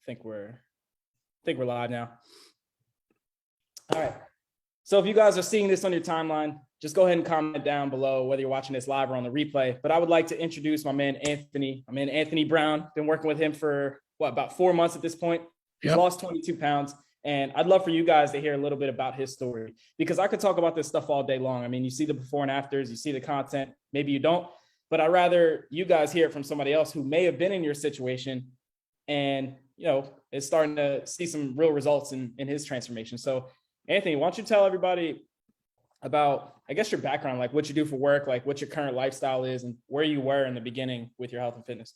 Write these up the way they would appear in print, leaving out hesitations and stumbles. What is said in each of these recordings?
think we're live now. All right. So if you guys are seeing this on your timeline, just go ahead and comment down below whether you're watching this live or on the replay. But I would like to introduce my man Anthony Brown. Been working with him for about 4 months at this point. He's lost 22 pounds. And I'd love for you guys to hear a little bit about his story, because I could talk about this stuff all day long. I mean, you see the before and afters, you see the content, maybe you don't, but I'd rather you guys hear it from somebody else who may have been in your situation and, is starting to see some real results in his transformation. So Anthony, why don't you tell everybody about, I guess, your background, like what you do for work, like what your current lifestyle is and where you were in the beginning with your health and fitness.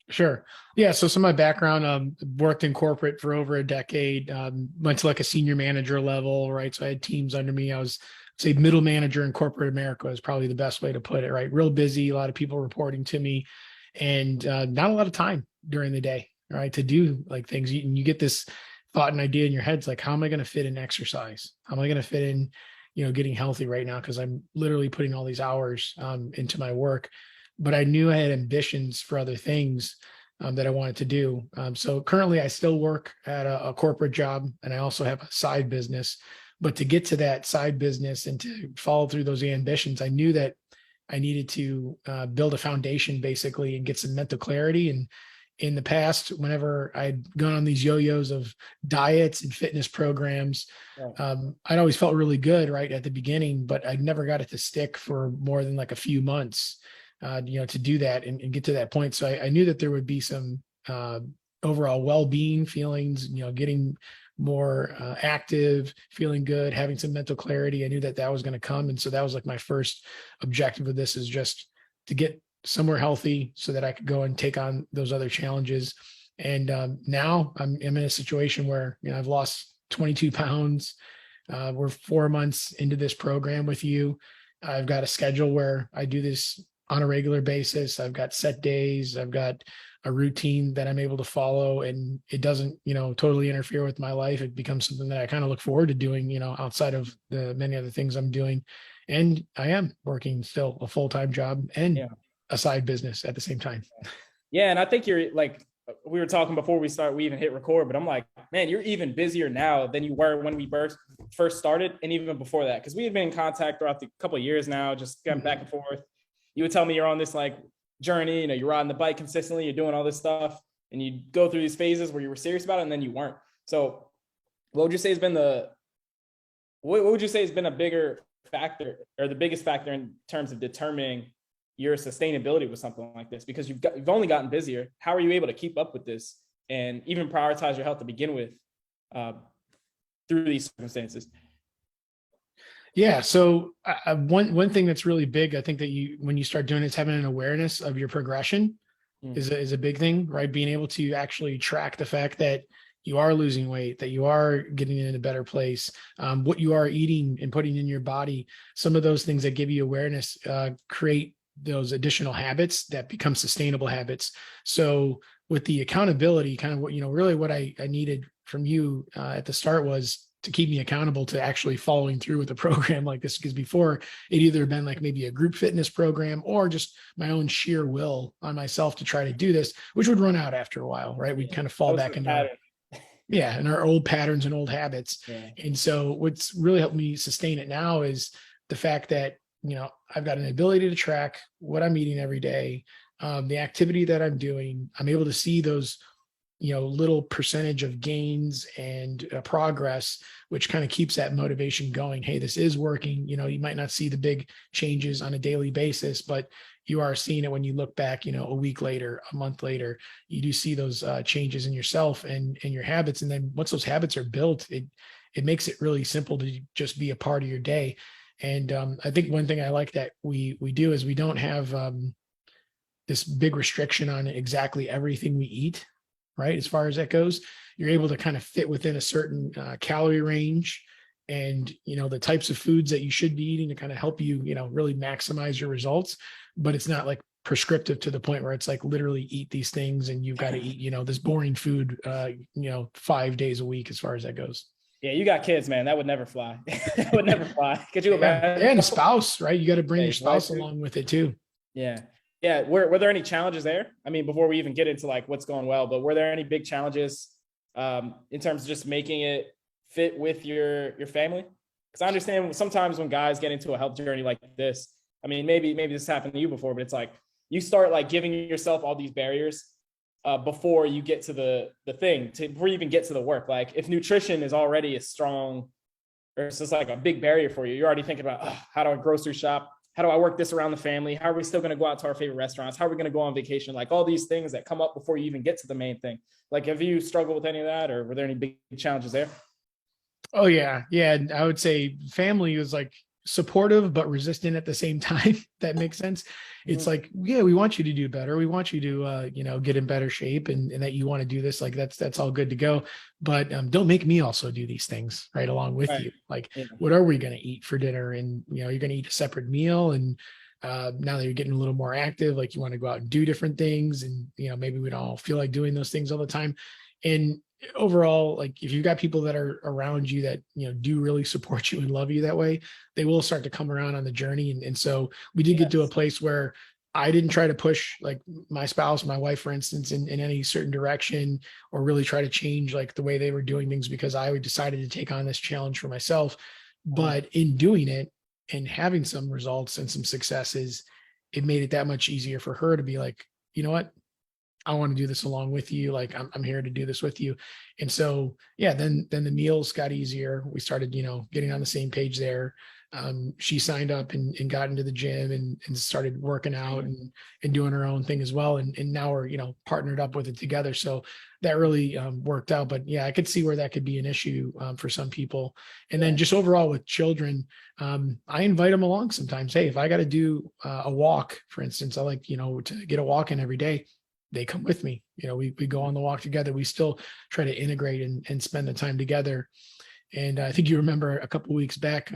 Sure. Yeah. So some of my background, worked in corporate for over a decade, went to like a senior manager level, right? So I had teams under me. I was, say, middle manager in corporate America is probably the best way to put it, right? Real busy, a lot of people reporting to me, and not a lot of time during the day, right? To do like things. And you get this thought and idea in your head. It's like, how am I going to fit in exercise? How am I going to fit in, getting healthy right now? Because I'm literally putting all these hours into my work. But I knew I had ambitions for other things that I wanted to do. So currently I still work at a corporate job, and I also have a side business. But to get to that side business and to follow through those ambitions, I knew that I needed to build a foundation basically and get some mental clarity. And in the past, whenever I'd gone on these yo-yos of diets and fitness programs, I'd always felt really good right at the beginning, but I never got it to stick for more than like a few months. To do that and get to that point. So I knew that there would be some overall well-being feelings, getting more active, feeling good, having some mental clarity. I knew that was going to come. And so that was like my first objective of this, is just to get somewhere healthy so that I could go and take on those other challenges. And now I'm in a situation where, I've lost 22 pounds. We're 4 months into this program with you. I've got a schedule where I do this on a regular basis. I've got set days. I've got a routine that I'm able to follow, and it doesn't, totally interfere with my life. It becomes something that I kind of look forward to doing, outside of the many other things I'm doing. And I am working still a full-time job and a side business at the same time. Yeah. And I think you're like, we were talking before we even hit record, but I'm like, man, you're even busier now than you were when we first started. And even before that, because we had been in contact throughout the couple of years now, just going back and forth. You would tell me you're on this like journey, you're riding the bike consistently, you're doing all this stuff, and you go through these phases where you were serious about it and then you weren't. So what would you say has been a bigger factor, or the biggest factor in terms of determining your sustainability with something like this? Because you've only gotten busier. How are you able to keep up with this and even prioritize your health to begin with through these circumstances? Yeah. So one thing that's really big, I think that when you start doing it, is having an awareness of your progression is a big thing, right? Being able to actually track the fact that you are losing weight, that you are getting in a better place, what you are eating and putting in your body. Some of those things that give you awareness create those additional habits that become sustainable habits. So with the accountability, kind of what, really what I needed from you at the start was to keep me accountable to actually following through with a program like this. Because before, it either been like maybe a group fitness program or just my own sheer will on myself to try to do this, which would run out after a while, right? We'd kind of fall back into in our old patterns and old habits. Yeah. And so what's really helped me sustain it now is the fact that, I've got an ability to track what I'm eating every day, the activity that I'm doing. I'm able to see those little percentage of gains and progress, which kind of keeps that motivation going. Hey, this is working. You might not see the big changes on a daily basis, but you are seeing it when you look back, a week later, a month later, you do see those changes in yourself and in your habits. And then once those habits are built, it makes it really simple to just be a part of your day. And I think one thing I like that we do is we don't have this big restriction on exactly everything we eat. Right. As far as that goes, you're able to kind of fit within a certain calorie range and, the types of foods that you should be eating to kind of help you, really maximize your results. But it's not like prescriptive to the point where it's like literally eat these things and you've got to eat, this boring food, 5 days a week as far as that goes. Yeah, you got kids, man. That would never fly. That would never fly. Could you imagine? And a spouse, right? You got to bring your spouse along with it too. Yeah. Yeah, were there any challenges there? I mean, before we even get into like what's going well, but were there any big challenges in terms of just making it fit with your family? Because I understand sometimes when guys get into a health journey like this, I mean, maybe this happened to you before, but it's like you start like giving yourself all these barriers before you get to the thing, before you even get to the work. Like if nutrition is already a strong, or it's just like a big barrier for you, you're already thinking about, oh, how do I grocery shop? How do I work this around the family? How are we still going to go out to our favorite restaurants? How are we going to go on vacation? Like all these things that come up before you even get to the main thing. Like, have you struggled with any of that, or were there any big challenges there? Oh yeah. Yeah. I would say family was like supportive, but resistant at the same time. That makes sense. It's like, yeah, we want you to do better. We want you to, get in better shape and that you want to do this. Like that's all good to go. But don't make me also do these things right along with Right. you. Like, Yeah. what are we going to eat for dinner? And, you're going to eat a separate meal. And now that you're getting a little more active, like you want to go out and do different things. And, maybe we don't all feel like doing those things all the time. And overall, like if you've got people that are around you that do really support you and love you that way, they will start to come around on the journey. And so we did get to a Yes. place where I didn't try to push like my spouse, my wife, for instance, in any certain direction, or really try to change like the way they were doing things, because I decided to take on this challenge for myself. But in doing it and having some results and some successes, it made it that much easier for her to be like, you know what, I want to do this along with you. Like I'm here to do this with you. And so, yeah, then the meals got easier. We started, getting on the same page there. She signed up and got into the gym and started working out and doing her own thing as well. And now we're, partnered up with it together. So that really worked out. But yeah, I could see where that could be an issue for some people. And then just overall with children, I invite them along sometimes. Hey, if I got to do a walk, for instance, I like, to get a walk in every day, they come with me. We go on the walk together. We still try to integrate and spend the time together. And I think you remember a couple of weeks back,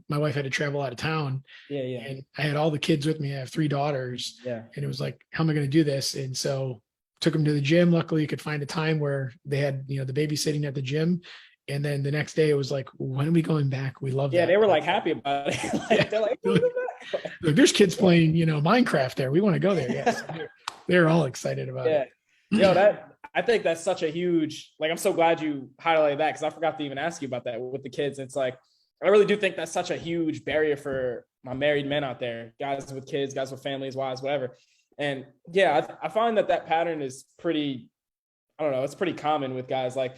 my wife had to travel out of town. Yeah. Yeah. And I had all the kids with me. I have 3 daughters. Yeah. And it was like, how am I going to do this? And so took them to the gym. Luckily, you could find a time where they had, the babysitting at the gym. And then the next day it was like, when are we going back? We love that. Yeah, they were like happy about it. They're like, look, there's kids playing, Minecraft there. We want to go there. Yes. They're all excited about it. I think that's such a huge, like, I'm so glad you highlighted that, because I forgot to even ask you about that with the kids. It's like, I really do think that's such a huge barrier for my married men out there, guys with kids, guys with families, wives, whatever. And yeah, I find that pattern is pretty, I don't know, it's pretty common with guys. Like,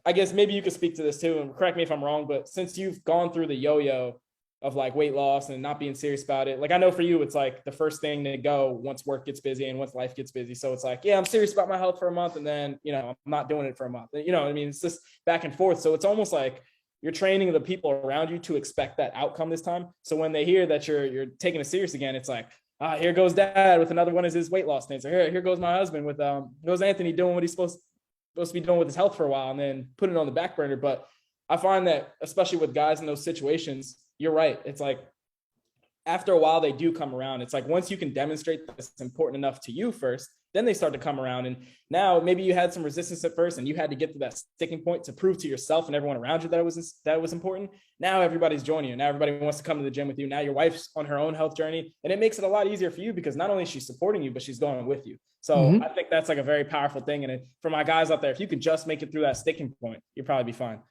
I guess maybe you could speak to this too, and correct me if I'm wrong, but since you've gone through the yo-yo of like weight loss and not being serious about it, like I know for you, it's like the first thing to go once work gets busy and once life gets busy. So it's like, yeah, I'm serious about my health for a month, and then, I'm not doing it for a month. I mean, it's just back and forth. So it's almost like you're training the people around you to expect that outcome this time. So when they hear that you're taking it serious again, it's like, here goes dad with another one of his weight loss things. Or here goes my husband with goes Anthony doing what he's supposed to be doing with his health for a while, and then putting it on the back burner. But I find that especially with guys in those situations, you're right. It's like after a while, they do come around. It's like once you can demonstrate that it's important enough to you first, then they start to come around. And now maybe you had some resistance at first and you had to get to that sticking point to prove to yourself and everyone around you that it was important. Now everybody's joining you. Now everybody wants to come to the gym with you. Now your wife's on her own health journey, and it makes it a lot easier for you, because not only is she supporting you, but she's going with you. So I think that's like a very powerful thing. And for my guys out there, if you could just make it through that sticking point, you'll probably be fine.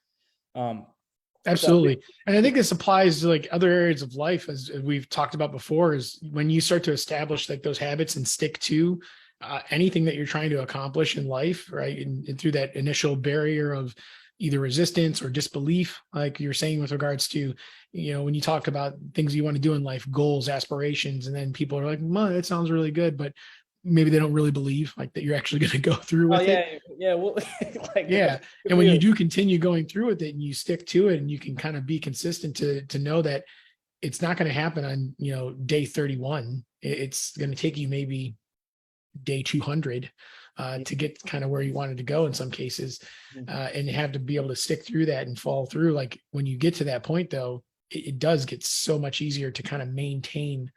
Absolutely. And I think this applies to like other areas of life, as we've talked about before, is when you start to establish like those habits and stick to anything that you're trying to accomplish in life, right? And through that initial barrier of either resistance or disbelief, like you're saying with regards to, when you talk about things you want to do in life, goals, aspirations, and then people are like, well, that sounds really good, but maybe they don't really believe like that you're actually going to go through with it. Yeah. Well, yeah. And when you do continue going through with it and you stick to it and you can kind of be consistent to know that it's not going to happen on, day 31, it's going to take you maybe day 200 to get kind of where you wanted to go in some cases. And you have to be able to stick through that and follow through. Like when you get to that point though, it does get so much easier to kind of maintain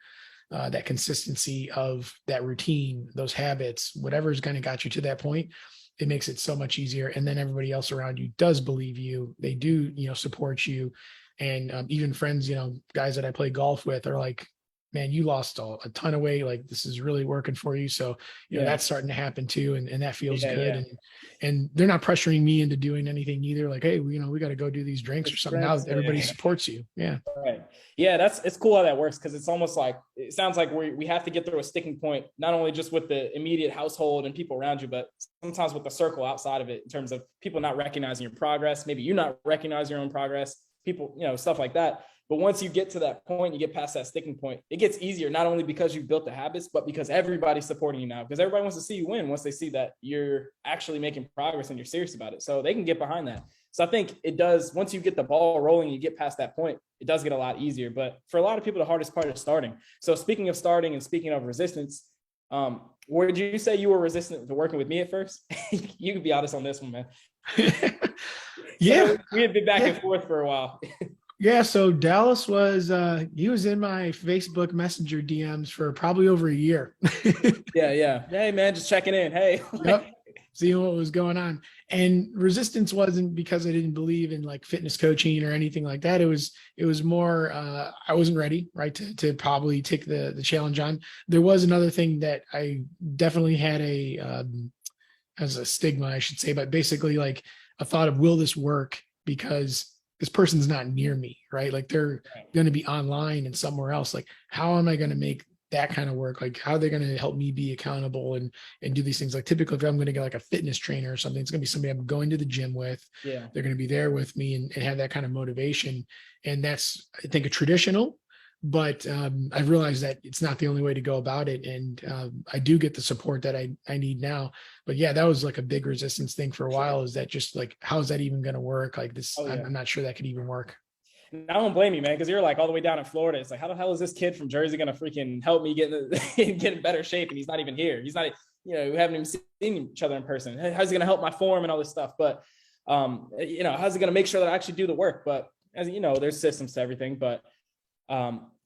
that consistency of that routine, those habits, whatever's kind of got you to that point. It makes it so much easier. And then everybody else around you does believe you. They do, support you. And even friends, guys that I play golf with are like, man, you lost a ton of weight. Like this is really working for you. So, that's starting to happen too. And that feels good. Yeah. And they're not pressuring me into doing anything either. Like, hey, we got to go do these drinks or something. Now everybody supports you. Yeah. Right. Yeah. It's cool how that works. Cause it's almost like, it sounds like we have to get through a sticking point, not only just with the immediate household and people around you, but sometimes with the circle outside of it in terms of people not recognizing your progress. Maybe you not recognize your own progress, people, stuff like that. But once you get to that point, you get past that sticking point, it gets easier, not only because you've built the habits, but because everybody's supporting you now, because everybody wants to see you win once they see that you're actually making progress and you're serious about it. So they can get behind that. So I think it does, once you get the ball rolling, you get past that point, it does get a lot easier. But for a lot of people, the hardest part is starting. So speaking of starting and speaking of resistance, would you say you were resistant to working with me at first? You can be honest on this one, man. Yeah. So we had been back and forth for a while. Yeah, so Dallas he was in my Facebook Messenger DMs for probably over a year. Yeah. Hey man, just checking in. Hey. Yep. Seeing what was going on. And resistance wasn't because I didn't believe in like fitness coaching or anything like that. It was more I wasn't ready, right, to probably take the challenge on. There was another thing that I definitely had as a stigma, I should say, but basically like a thought of, will this work? Because this person's not near me, right? Like they're going to be online and somewhere else. Like, how am I going to make that kind of work? Like, how are they going to help me be accountable and do these things? Like typically if I'm going to get like a fitness trainer or something, it's going to be somebody I'm going to the gym with. Yeah. They're going to be there with me and have that kind of motivation. And that's, I think, a traditional, but I've realized that it's not the only way to go about it. And I do get the support that I need now. But yeah, that was like a big resistance thing for a while. Is that just like, how is that even going to work? Like this, I'm not sure that could even work. I don't blame you, man, because you're like all the way down in Florida. It's like, how the hell is this kid from Jersey going to freaking help me get in better shape? And he's not even here. He's not, we haven't even seen each other in person. How's he going to help my form and all this stuff? But, how's he going to make sure that I actually do the work? But as you know, there's systems to everything. But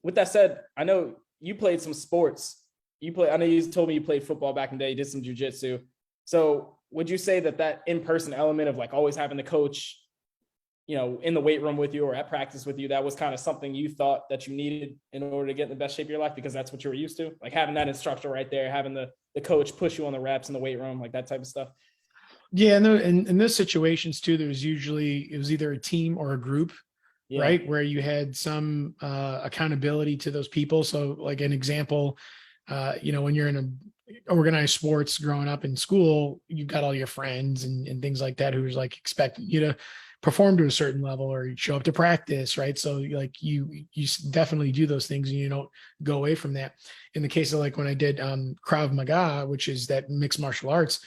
with that said, I know you played some sports. I know you told me you played football back in the day. You did some jujitsu. So would you say that in-person element of like always having the coach, in the weight room with you or at practice with you, that was kind of something you thought that you needed in order to get in the best shape of your life because that's what you were used to? Like having that instructor right there, having the coach push you on the reps in the weight room, like that type of stuff. Yeah. And in those situations too, it was either a team or a group. Yeah. Right. Where you had some accountability to those people. So like an example, when you're in a organized sports growing up in school, you've got all your friends and things like that, who's like expecting you to perform to a certain level or you show up to practice. Right. So like you definitely do those things and you don't go away from that. In the case of like when I did Krav Maga, which is that mixed martial arts,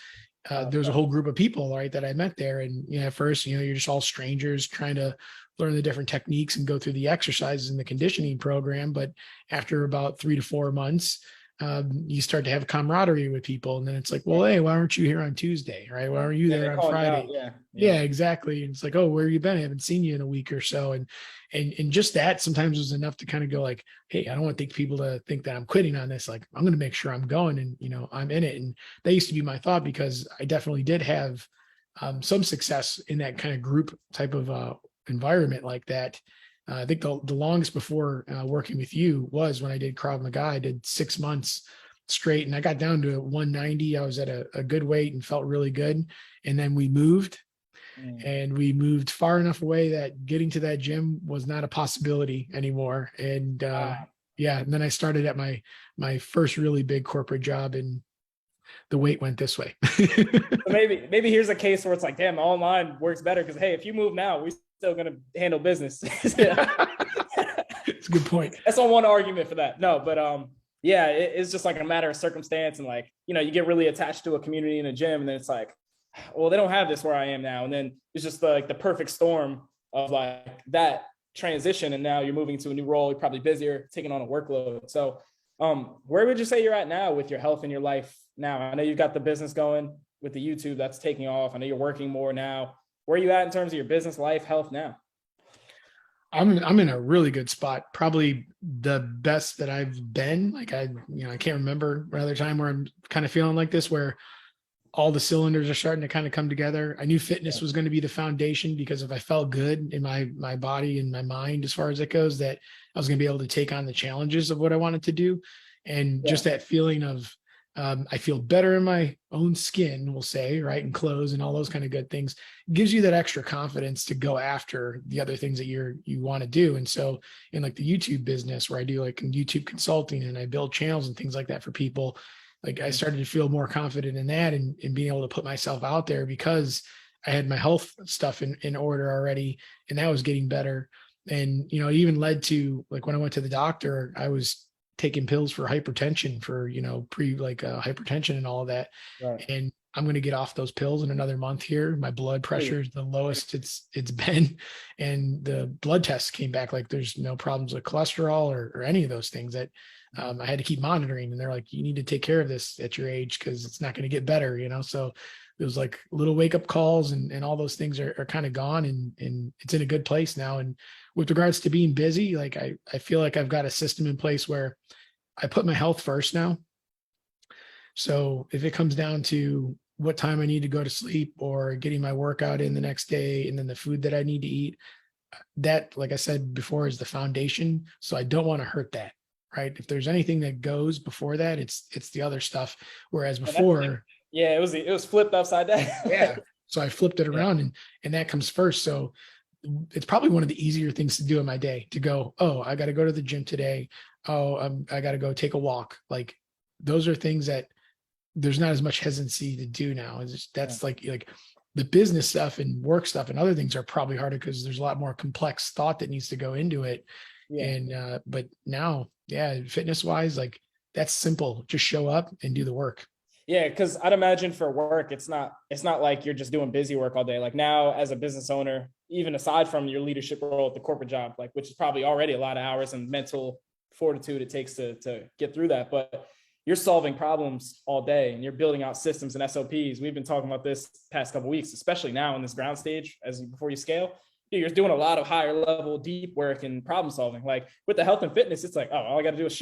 there was a whole group of people, right, that I met there. And at first, you're just all strangers trying to learn the different techniques and go through the exercises in the conditioning program. But after about 3 to 4 months, you start to have camaraderie with people. And then it's like, well, hey, why aren't you here on Tuesday? Right. Why aren't you there on Friday? Yeah, exactly. And it's like, oh, where have you been? I haven't seen you in a week or so. And just that sometimes was enough to kind of go like, hey, I don't want people to think that I'm quitting on this. Like, I'm going to make sure I'm going and, I'm in it. And that used to be my thought because I definitely did have some success in that kind of group type of environment like that. I think the longest before working with you was when I did Krav Maga. I did 6 months straight and I got down to 190. I was at a good weight and felt really good. And then we moved and we moved far enough away that getting to that gym was not a possibility anymore. And and then I started at my first really big corporate job and the weight went this way. So maybe here's a case where it's like, damn, the online works better because, hey, if you move now, we still going to handle business. It's a good point. That's on one argument for that. No, but it's just like a matter of circumstance. And like, you get really attached to a community in a gym and then it's like, well, they don't have this where I am now. And then it's just like the perfect storm of like that transition. And now you're moving to a new role. You're probably busier, taking on a workload. So where would you say you're at now with your health and your life now? I know you've got the business going with the YouTube that's taking off. I know you're working more now. Where are you at in terms of your business, life, health now? I'm in a really good spot. Probably the best that I've been. Like I can't remember another time where I'm kind of feeling like this, where all the cylinders are starting to kind of come together. I knew fitness was going to be the foundation, because if I felt good in my body and my mind as far as it goes, that I was going to be able to take on the challenges of what I wanted to do. And just that feeling of I feel better in my own skin, we'll say, right, and clothes and all those kind of good things, gives you that extra confidence to go after the other things that you want to do. And so in like the YouTube business, where I do like YouTube consulting and I build channels and things like that for people, like I started to feel more confident in that, and being able to put myself out there, because I had my health stuff in order already, and that was getting better. And, it even led to, like, when I went to the doctor, I was taking pills for hypertension for, hypertension and all of that. Right. And I'm going to get off those pills in another month here. My blood pressure is the lowest it's been. And the blood tests came back like there's no problems with cholesterol or any of those things that I had to keep monitoring. And they're like, you need to take care of this at your age, because it's not going to get better, So it was like little wake up calls, and all those things are kind of gone, and it's in a good place now. And with regards to being busy, like I feel like I've got a system in place where I put my health first now. So if it comes down to what time I need to go to sleep, or getting my workout in the next day, and then the food that I need to eat, that, like I said before, is the foundation. So I don't want to hurt that, right? If there's anything that goes before that, it's the other stuff. Whereas before, it was flipped upside down. Yeah. So I flipped it around, and that comes first. So it's probably one of the easier things to do in my day, to go, oh, I got to go to the gym today. Oh, I got to go take a walk. Like, those are things that there's not as much hesitancy to do now. That's like the business stuff and work stuff and other things are probably harder, because there's a lot more complex thought that needs to go into it. Yeah. And, but now, fitness wise, like, that's simple. Just show up and do the work. Yeah, because I'd imagine for work, it's not like you're just doing busy work all day. Like, now, as a business owner, even aside from your leadership role at the corporate job, like, which is probably already a lot of hours and mental fortitude it takes to get through that, but you're solving problems all day, and you're building out systems and SOPs. We've been talking about this past couple of weeks, especially now in this ground stage, before you scale. You're doing a lot of higher level, deep work and problem solving. Like, with the health and fitness, it's like, oh, all I got to do is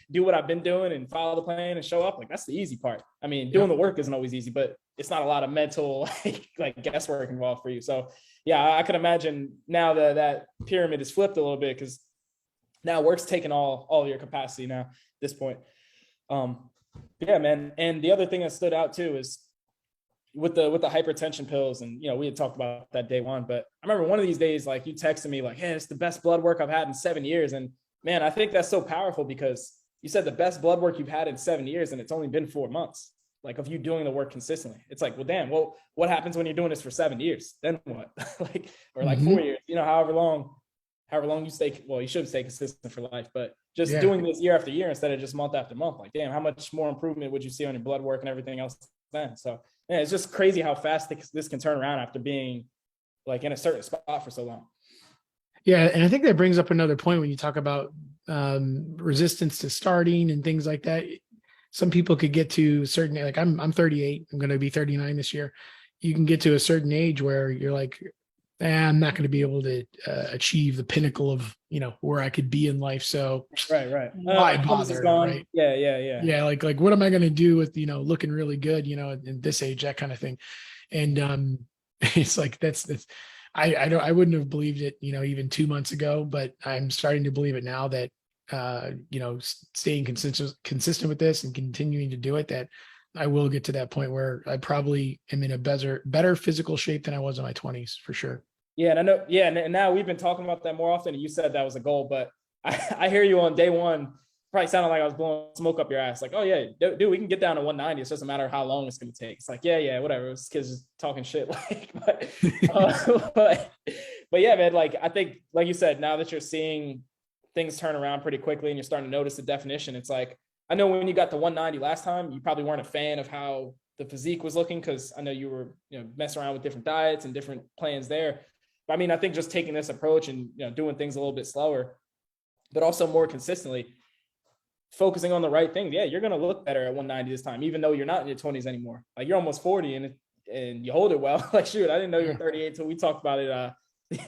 do what I've been doing and follow the plan and show up. Like, that's the easy part. I mean, doing the work isn't always easy, but it's not a lot of mental like guesswork involved for you. So yeah, I can imagine now that pyramid is flipped a little bit, because now work's taking all of your capacity now at this point. Yeah, man. And the other thing that stood out too is with the hypertension pills, and we had talked about that day one, but I remember one of these days, like, you texted me like, hey, it's the best blood work I've had in 7 years. And man, I think that's so powerful, because you said the best blood work you've had in 7 years, and it's only been 4 months, like, of you doing the work consistently. It's like, well, damn, well, what happens when you're doing this for 7 years? Then what? Or 4 years, however long you stay, well, you shouldn't stay consistent for life, but just doing this year after year instead of just month after month. Like, damn, how much more improvement would you see on your blood work and everything else then? So yeah, it's just crazy how fast this can turn around after being like in a certain spot for so long. Yeah. And I think that brings up another point when you talk about resistance to starting and things like that. Some people could get to certain, like I'm 38, I'm going to be 39 this year. You can get to a certain age where you're like, I'm not going to be able to achieve the pinnacle of, where I could be in life. So right. Why bother? Right. Yeah. Like, what am I going to do with, looking really good, in this age, that kind of thing. And it's like, I wouldn't have believed it, even 2 months ago, but I'm starting to believe it now that, staying consistent with this and continuing to do it, that I will get to that point where I probably am in a better physical shape than I was in my 20s, for sure. Yeah. And I know, and now we've been talking about that more often. And you said that was a goal, but I hear you on day one, probably sounded like I was blowing smoke up your ass. Like, oh yeah, dude, we can get down to 190. It's just a matter of how long it's going to take. It's like, yeah, whatever. It's kids just talking shit. But yeah, man, like, I think, like you said, now that you're seeing things turn around pretty quickly and you're starting to notice the definition, it's like, I know when you got to 190 last time, you probably weren't a fan of how the physique was looking, because I know you were, messing around with different diets and different plans there. But I mean, I think just taking this approach and, doing things a little bit slower, but also more consistently, focusing on the right thing. Yeah, you're going to look better at 190 this time, even though you're not in your 20s anymore. Like, you're almost 40 and you hold it well. Like, shoot, I didn't know you were 38 until we talked about it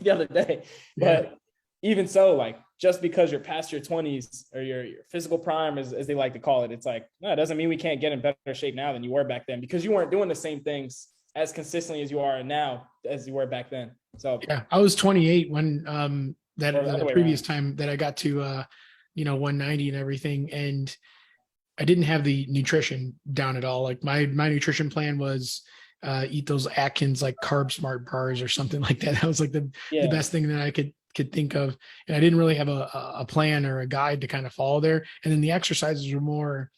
the other day. But even so, like, just because you're past your 20s or your physical prime, as they like to call it. It's like, no, it doesn't mean we can't get in better shape now than you were back then, because you weren't doing the same things as consistently as you are now as you were back then. So yeah, I was 28 when that or the other the way previous around. time that I got to 190 and everything, and I didn't have the nutrition down at all. Like my nutrition plan was eat those Atkins like Carb Smart bars or something like that. That was like the Yeah. best thing that I could think of, and I didn't really have a plan or a guide to kind of follow there. And then the exercises were more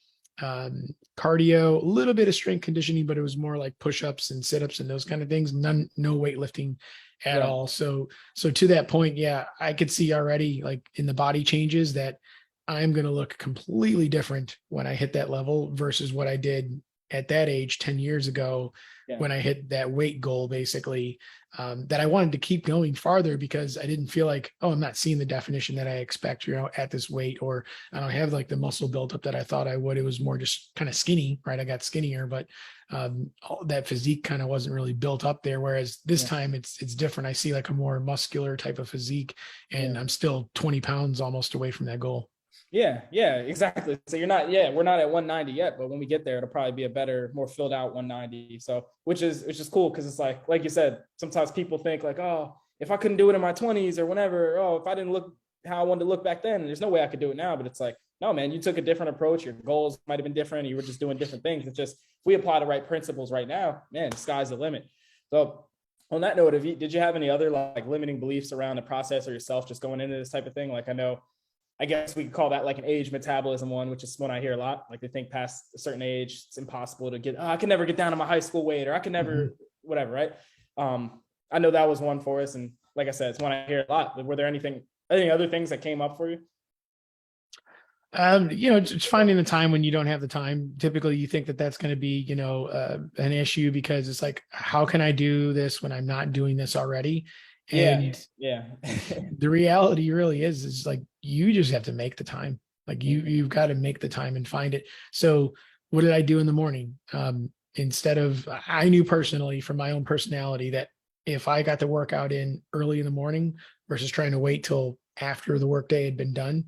cardio, a little bit of strength conditioning, but it was more like push-ups and sit-ups and those kind of things. No weightlifting at Right. all. So to that point, yeah, I could see already like in the body changes that I'm going to look completely different when I hit that level versus what I did at that age 10 years ago Yeah. when I hit that weight goal, basically, that I wanted to keep going farther because I didn't feel like, oh, I'm not seeing the definition that I expect, at this weight, or I don't have like the muscle built up that I thought I would. It was more just kind of skinny, right? I got skinnier, but all that physique kind of wasn't really built up there. Whereas this Yeah. time it's different. I see like a more muscular type of physique, and Yeah. I'm still 20 pounds almost away from that goal. Yeah, exactly. So we're not at 190 yet, but when we get there, it'll probably be a better, more filled out 190. So which is cool, because it's like you said, sometimes people think like, oh, if I couldn't do it in my 20s or whenever, oh, if I didn't look how I wanted to look back then, there's no way I could do it now. But it's like, no, man, you took a different approach. Your goals might have been different. You were just doing different things. It's just, if we apply the right principles right now, man, the sky's the limit. So on that note, did you have any other like limiting beliefs around the process or yourself just going into this type of thing? Like, I guess we could call that like an age metabolism one, which is one I hear a lot. Like they think past a certain age, it's impossible to get, I can never get down to my high school weight, or I can never, whatever. Right. I know that was one for us. And like I said, it's one I hear a lot. Were there any other things that came up for you? Just finding the time when you don't have the time. Typically, you think that that's going to be, an issue, because it's like, how can I do this when I'm not doing this already? And Yeah. the reality really is like, you just have to make the time. Like you've got to make the time and find it. So what did I do in the morning? I knew personally from my own personality that if I got the workout in early in the morning versus trying to wait till after the workday had been done,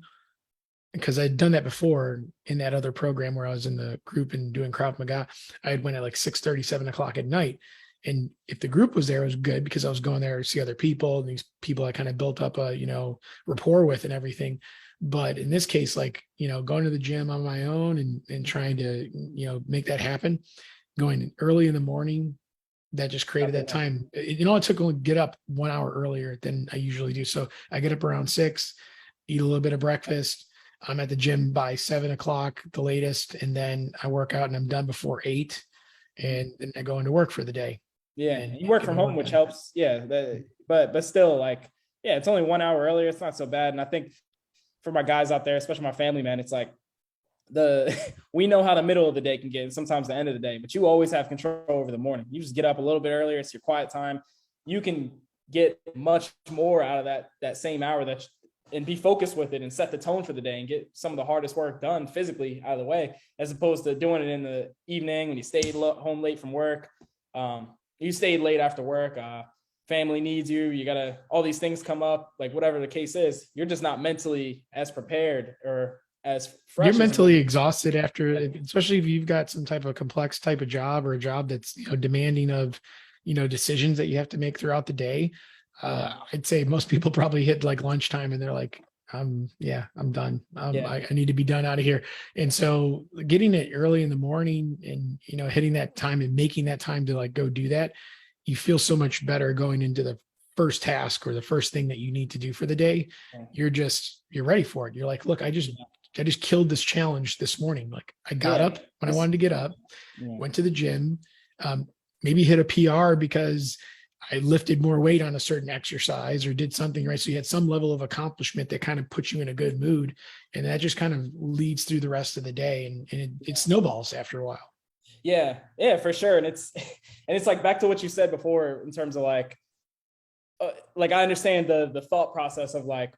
because I'd done that before in that other program where I was in the group and doing Krav Maga. I had went at like 6:30, 7 o'clock at night. And if the group was there, it was good because I was going there to see other people, and these people I kind of built up a, rapport with and everything. But in this case, like, going to the gym on my own and trying to, make that happen, going early in the morning, that just created that time. It took only get up 1 hour earlier than I usually do. So I get up around 6, eat a little bit of breakfast. I'm at the gym by 7 o'clock, the latest. And then I work out and I'm done before 8. And then I go into work for the day. Yeah. And You work from home, which helps. Yeah. But still, like, yeah, it's only 1 hour earlier. It's not so bad. And I think for my guys out there, especially my family, man, it's like we know how the middle of the day can get, and sometimes the end of the day, but you always have control over the morning. You just get up a little bit earlier. It's your quiet time. You can get much more out of that same hour and be focused with it and set the tone for the day and get some of the hardest work done physically out of the way, as opposed to doing it in the evening when you stayed home late from work. You stayed late after work. Family needs you. You gotta, all these things come up, like whatever the case is, you're just not mentally as prepared or as fresh. You're mentally exhausted after, especially if you've got some type of complex type of job, or a job that's demanding of decisions that you have to make throughout the day. I'd say most people probably hit like lunchtime and they're like, I'm done. I need to be done out of here. And so getting it early in the morning and hitting that time and making that time to like go do that, you feel so much better going into the first task or the first thing that you need to do for the day. You're ready for it. You're like, look, I just killed this challenge this morning. Like I got up when I wanted to get up, went to the gym, maybe hit a PR because I lifted more weight on a certain exercise or did something right. So you had some level of accomplishment that kind of puts you in a good mood. And that just kind of leads through the rest of the day, and it snowballs after a while. Yeah, for sure. And it's like back to what you said before in terms of like I understand the thought process of like,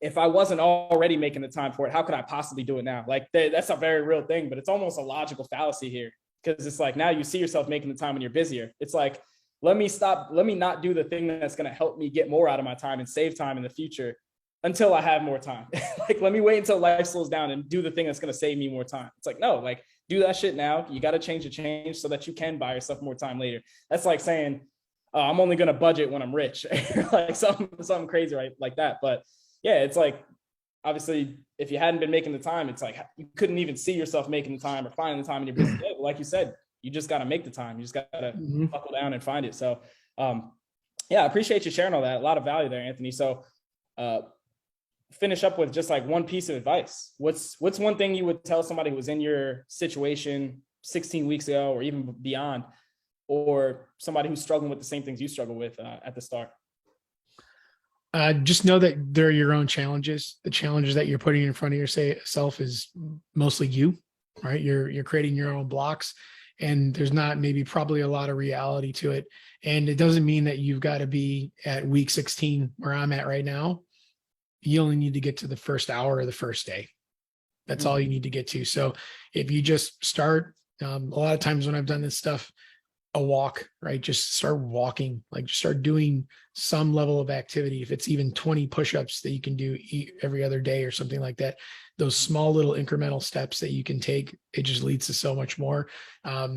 if I wasn't already making the time for it, how could I possibly do it now? Like that's a very real thing, but it's almost a logical fallacy here, because it's like, now you see yourself making the time when you're busier. It's like, let me not do the thing that's going to help me get more out of my time and save time in the future until I have more time. Like, let me wait until life slows down and do the thing that's going to save me more time. It's like, no, like, do that shit now. You got to change so that you can buy yourself more time later. That's like saying, I'm only going to budget when I'm rich, like something crazy, right? Like that. But yeah, it's like, obviously, if you hadn't been making the time, it's like you couldn't even see yourself making the time or finding the time in your busy day. But like you said, you just got to make the time. You just got to buckle down and find it. So, yeah, I appreciate you sharing all that. A lot of value there, Anthony. So, finish up with just like one piece of advice. What's one thing you would tell somebody who was in your situation 16 weeks ago or even beyond, or somebody who's struggling with the same things you struggle with at the start? Just know that they're your own challenges. The challenges that you're putting in front of yourself is mostly you, right? You're creating your own blocks, and there's not maybe probably a lot of reality to it. And it doesn't mean that you've got to be at week 16 where I'm at right now. You only need to get to the first hour of the first day. That's all you need to get to. So if you just start, a lot of times when I've done this stuff, a walk, right? Just start walking, like just start doing some level of activity. If it's even 20 push-ups that you can do every other day or something like that, those small little incremental steps that you can take, it just leads to so much more.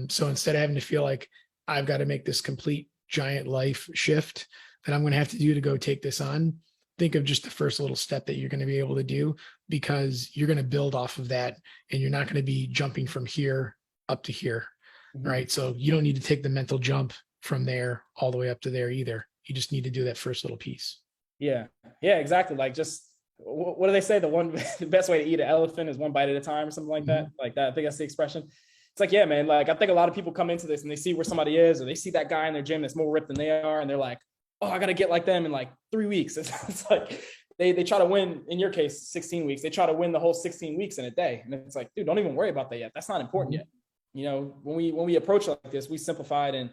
So instead of having to feel like I've got to make this complete giant life shift that I'm going to have to do to go take this on, think of just the first little step that you're going to be able to do, because you're going to build off of that, and you're not going to be jumping from here up to here. Right. So you don't need to take the mental jump from there all the way up to there either. You just need to do that first little piece. Yeah. Yeah, exactly. Like, just, what do they say? The best way to eat an elephant is one bite at a time or something like that. Like that. I think that's the expression. It's like, yeah, man, like, I think a lot of people come into this and they see where somebody is, or they see that guy in their gym that's more ripped than they are, and they're like, oh, I got to get like them in like 3 weeks. It's like, they try to win, in your case, 16 weeks. They try to win the whole 16 weeks in a day. And it's like, dude, don't even worry about that yet. That's not important yet. You know, when we approach like this, we simplified, and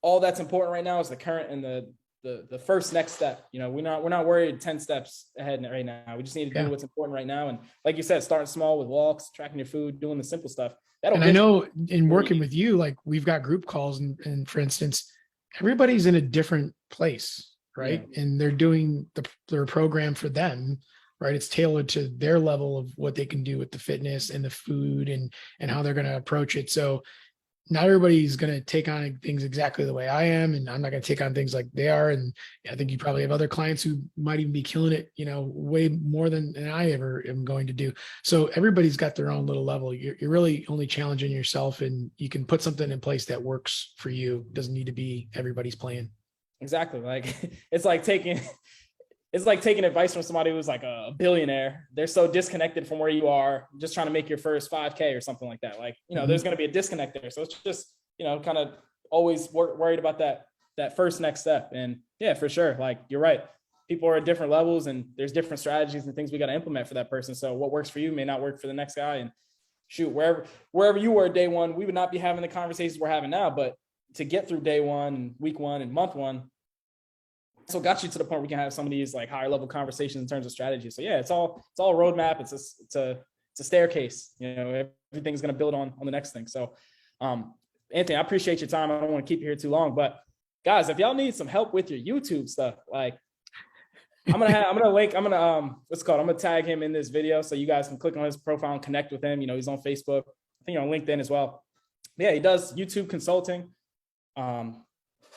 all that's important right now is the current and the first next step. You know, we're not worried 10 steps ahead right now. We just need to do what's important right now. And like you said, starting small with walks, tracking your food, doing the simple stuff. And I know in working with you, like, we've got group calls, and for instance, everybody's in a different place, right? Yeah. And they're doing their program for them, right? It's tailored to their level of what they can do with the fitness and the food and how they're going to approach it. So not everybody's going to take on things exactly the way I am, and I'm not going to take on things like they are. And I think you probably have other clients who might even be killing it, you know, way more than I ever am going to do. So everybody's got their own little level. You're really only challenging yourself, and you can put something in place that works for you. It doesn't need to be everybody's plan. Exactly. Like, it's like taking advice from somebody who's like a billionaire. They're so disconnected from where you are, just trying to make your first 5K or something like that. Like, you know, there's going to be a disconnect there. So it's just, you know, kind of always worried about that first next step. And yeah, for sure. Like, you're right. People are at different levels, and there's different strategies and things we got to implement for that person. So what works for you may not work for the next guy. And shoot, wherever you were day one, we would not be having the conversations we're having now. But to get through day one, week one, and month one, so got you to the point where we can have some of these like higher level conversations in terms of strategy. So yeah, it's all a roadmap. It's a staircase. You know, everything's going to build on the next thing. So, Anthony, I appreciate your time. I don't want to keep you here too long, but guys, if y'all need some help with your YouTube stuff, like, I'm gonna tag him in this video so you guys can click on his profile and connect with him. You know, he's on Facebook. I think you're on LinkedIn as well. But yeah, he does YouTube consulting.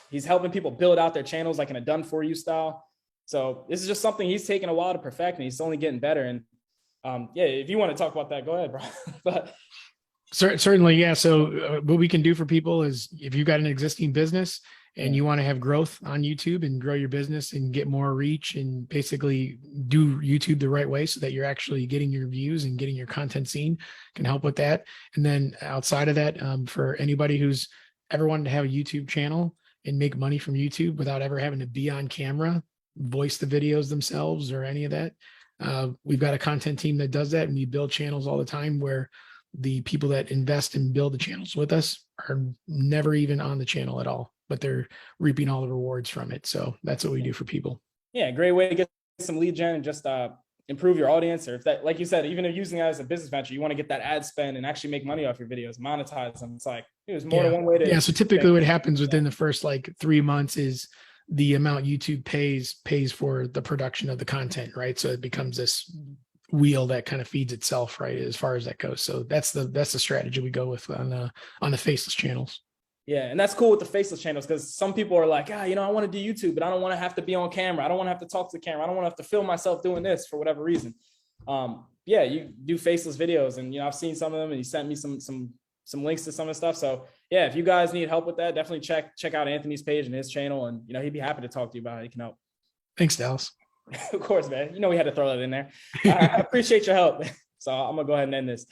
He's helping people build out their channels like in a done for you style. So this is just something he's taken a while to perfect, and he's only getting better. And yeah, if you want to talk about that, go ahead, bro. But certainly, yeah. So what we can do for people is, if you've got an existing business and you want to have growth on YouTube and grow your business and get more reach and basically do YouTube the right way so that you're actually getting your views and getting your content seen, can help with that. And then outside of that, for anybody who's ever wanted to have a YouTube channel and make money from YouTube without ever having to be on camera, voice the videos themselves or any of that, we've got a content team that does that, and we build channels all the time where the people that invest and build the channels with us are never even on the channel at all, but they're reaping all the rewards from it. So that's what we do for people. Yeah, great way to get some lead gen and just improve your audience. Or if that, like you said, even if using it as a business venture, you want to get that ad spend and actually make money off your videos, monetize them. It's like, there's more than one way to. Yeah. So typically what happens within the first like 3 months is the amount YouTube pays for the production of the content, right? So it becomes this wheel that kind of feeds itself, right, as far as that goes. So that's the strategy we go with on the faceless channels. Yeah, and that's cool with the faceless channels, because some people are like, I want to do YouTube, but I don't want to have to be on camera. I don't want to have to talk to the camera. I don't want to have to film myself doing this for whatever reason. Yeah, you do faceless videos, and I've seen some of them, and you sent me some links to some of the stuff. So yeah, if you guys need help with that, definitely check out Anthony's page and his channel, and he'd be happy to talk to you about how he can help. Thanks, Dallas. Of course, man. We had to throw that in there. I appreciate your help. So I'm gonna go ahead and end this.